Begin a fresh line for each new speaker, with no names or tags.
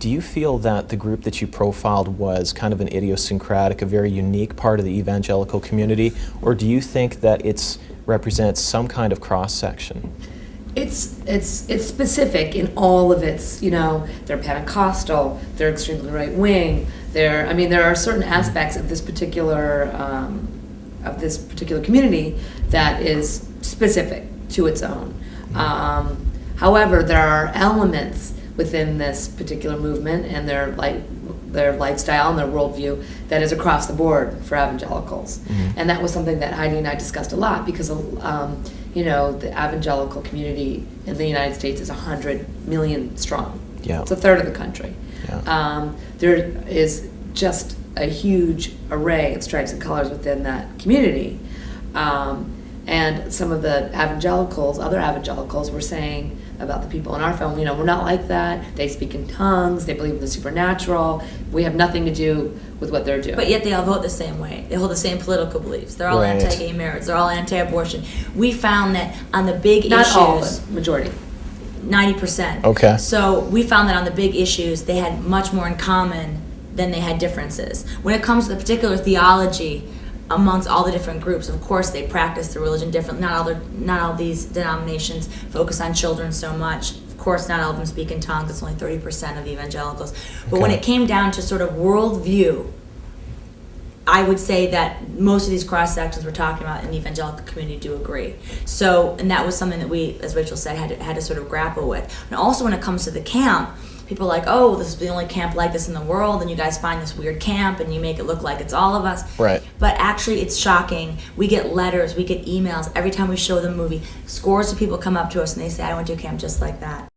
do you feel that the group that you profiled was kind of an idiosyncratic, a very unique part of the evangelical community, or do you think that it represents some kind of cross-section?
It's specific in all of its, they're Pentecostal, they're extremely right-wing, there are certain aspects of this particular community that is specific to its own. However, there are elements within this particular movement and their lifestyle and their worldview that is across the board for evangelicals. And that was something that Heidi and I discussed a lot because the evangelical community in the United States is 100 million strong.
Yeah.
It's a third of the country.
Yeah.
There is just a huge array of stripes and colors within that community. And some of the other evangelicals were saying about the people in our film, we're not like that. They speak in tongues, they believe in the supernatural. We have nothing to do with what they're doing.
But yet they all vote the same way. They hold the same political beliefs. They're all
Right.
anti-gay marriage. They're all anti-abortion. We found that on the big
Not
issues...
all of them, majority.
90%.
Okay.
So we found that on the big issues, they had much more in common than they had differences. When it comes to the particular theology amongst all the different groups, of course they practice the religion differently. Not all these denominations focus on children so much. Of course, not all of them speak in tongues. It's only 30% of the evangelicals. But when
Okay.
it came down to sort of worldview, I would say that most of these cross sections we're talking about in the evangelical community do agree. So, and that was something that we, as Rachel said, had to sort of grapple with. And also when it comes to the camp, people are like, oh, this is the only camp like this in the world, and you guys find this weird camp and you make it look like it's all of us.
Right.
But actually it's shocking. We get letters, we get emails every time we show the movie. Scores of people come up to us and they say, I went to a camp just like that.